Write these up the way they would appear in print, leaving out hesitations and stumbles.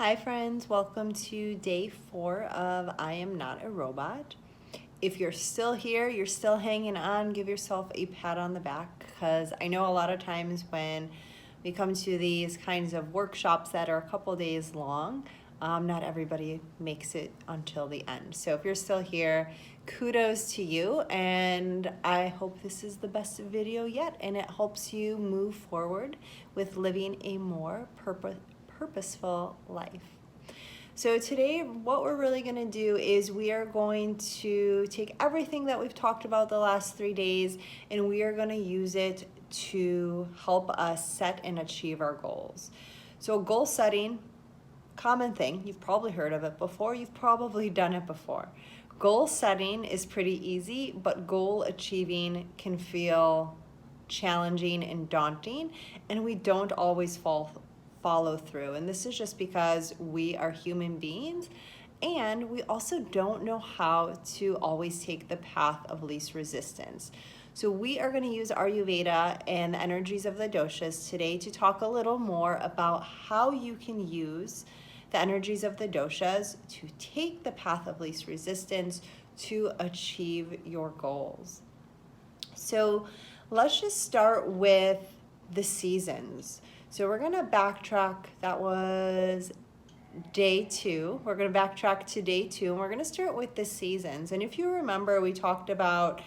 Hi friends, welcome to day 4 of I Am Not a Robot. If you're still here, you're still hanging on, give yourself a pat on the back, because I know a lot of times when we come to these kinds of workshops that are a couple days long, not everybody makes it until the end. So if you're still here, kudos to you, and I hope this is the best video yet and it helps you move forward with living a more purposeful life. So today what we're really going to do is we are going to take everything that we've talked about the last 3 days and we are going to use it to help us set and achieve our goals. So goal setting, common thing, you've probably heard of it before, you've probably done it before. Goal setting is pretty easy, but goal achieving can feel challenging and daunting, and we don't always follow through. And this is just because we are human beings and we also don't know how to always take the path of least resistance. So we are going to use Ayurveda and the energies of the doshas today to talk a little more about how you can use the energies of the doshas to take the path of least resistance to achieve your goals. So let's just start with the seasons. So we're going to backtrack. That was day 2. We're going to backtrack to day 2 and we're going to start with the seasons. And if you remember, we talked about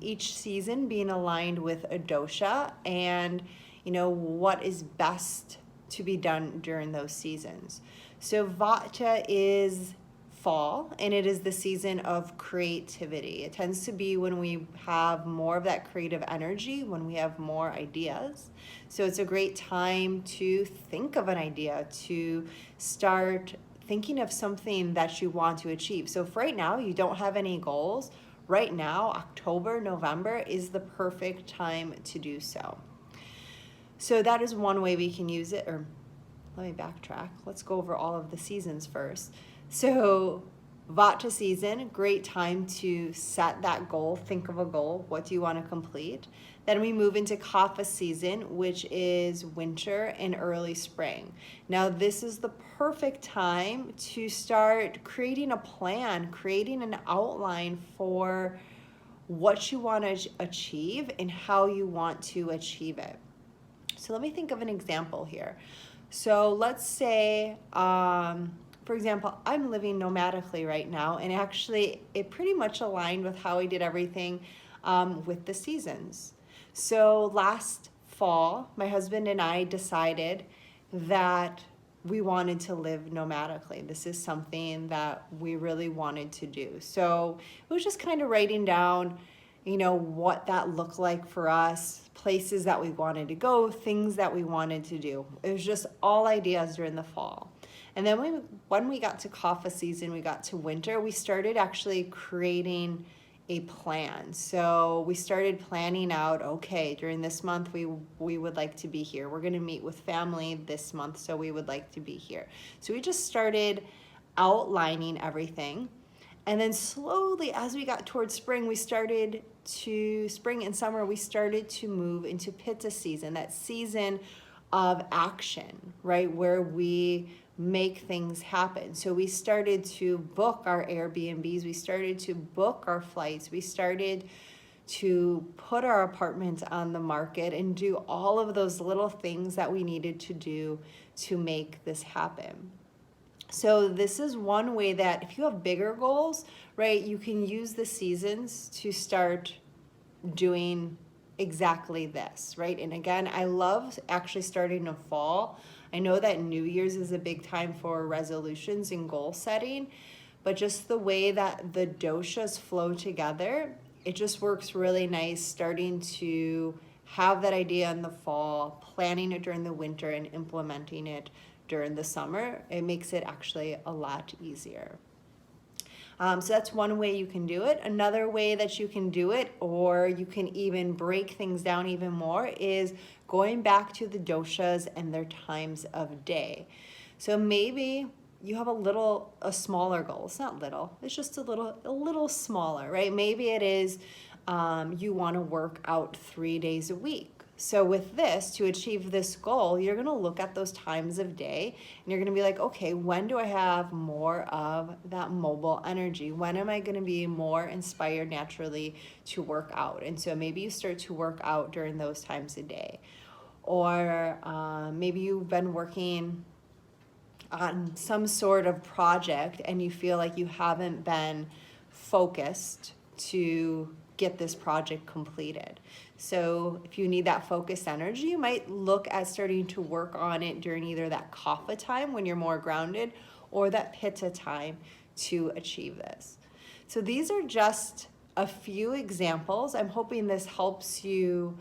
each season being aligned with a dosha and what is best to be done during those seasons. So Vata is fall, and it is the season of creativity. It tends to be when we have more of that creative energy, when we have more ideas. So it's a great time to think of an idea, to start thinking of something that you want to achieve. So if right now you don't have any goals, right now, October, November is the perfect time to do so. So that is one way we can use it, or let me backtrack. Let's go over all of the seasons first. So Vata season, great time to set that goal, think of a goal, what do you want to complete? Then we move into Kapha season, which is winter and early spring. Now this is the perfect time to start creating a plan, creating an outline for what you want to achieve and how you want to achieve it. So let me think of an example here. So let's say, for example, I'm living nomadically right now, and actually it pretty much aligned with how I did everything with the seasons. So last fall, my husband and I decided that we wanted to live nomadically. This is something that we really wanted to do. So it was just kind of writing down what that looked like for us, places that we wanted to go, things that we wanted to do. It was just all ideas during the fall. And then when we got to Kapha season, we got to winter, we started actually creating a plan. So we started planning out, okay, during this month we would like to be here. We're going to meet with family this month, so we would like to be here. So we just started outlining everything. And then slowly, as we got towards spring and summer, we started to move into Pitta season, that season of action, right? Where we make things happen. So we started to book our Airbnbs, we started to book our flights, we started to put our apartments on the market and do all of those little things that we needed to do to make this happen. So this is one way that if you have bigger goals, right, you can use the seasons to start doing exactly this, right? And again, I love actually starting in fall. I know that New Year's is a big time for resolutions and goal setting, but just the way that the doshas flow together, it just works really nice starting to have that idea in the fall, planning it during the winter, and implementing it during the summer. It makes it actually a lot easier. So that's one way you can do it. Another way that you can do it, or you can even break things down even more, is going back to the doshas and their times of day. So maybe you have a smaller goal. It's not little, it's just a little smaller, right? Maybe it is you want to work out 3 days a week. So with this, to achieve this goal, you're going to look at those times of day and you're going to be like, okay, when do I have more of that mobile energy? When am I going to be more inspired naturally to work out? And so maybe you start to work out during those times of day. Or maybe you've been working on some sort of project and you feel like you haven't been focused to get this project completed. So if you need that focused energy, you might look at starting to work on it during either that kapha time when you're more grounded or that pitta time to achieve this. So these are just a few examples. I'm hoping this helps you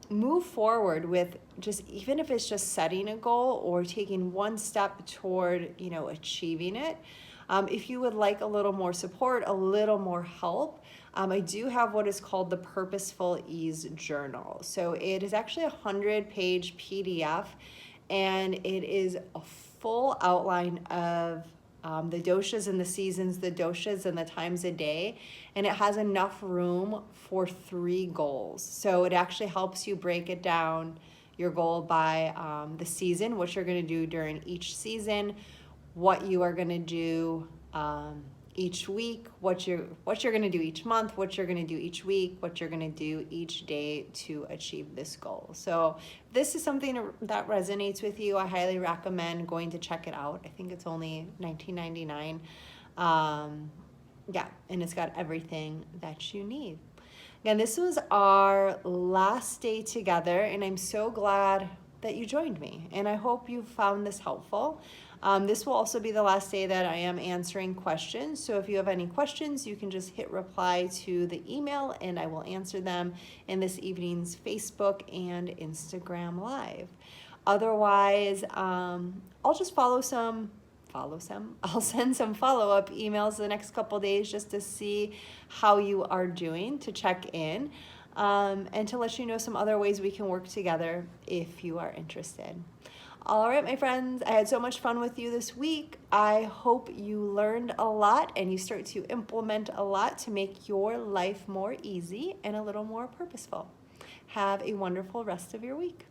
move forward with just, even if it's just setting a goal or taking one step toward, achieving it. If you would like a little more support, a little more help, I do have what is called the Purposeful Ease Journal. So it is actually a 100-page PDF, and it is a full outline of the doshas and the seasons, the doshas and the times a day, and it has enough room for 3 goals. So it actually helps you break it down, your goal by the season, what you're going to do during each season, what you are going to do each week, what you're going to do each month, what you're going to do each week, what you're going to do each day to achieve this goal. So if this is something that resonates with you, I highly recommend going to check it out. I think it's only $19.99. Yeah, and it's got everything that you need. Again, this was our last day together, and I'm so glad that you joined me, and I hope you found this helpful. This will also be the last day that I am answering questions. So if you have any questions, you can just hit reply to the email and I will answer them in this evening's Facebook and Instagram Live. Otherwise, I'll just I'll send some follow-up emails the next couple days just to see how you are doing, to check in, and to let you know some other ways we can work together if you are interested. All right, my friends, I had so much fun with you this week. I hope you learned a lot and you start to implement a lot to make your life more easy and a little more purposeful. Have a wonderful rest of your week.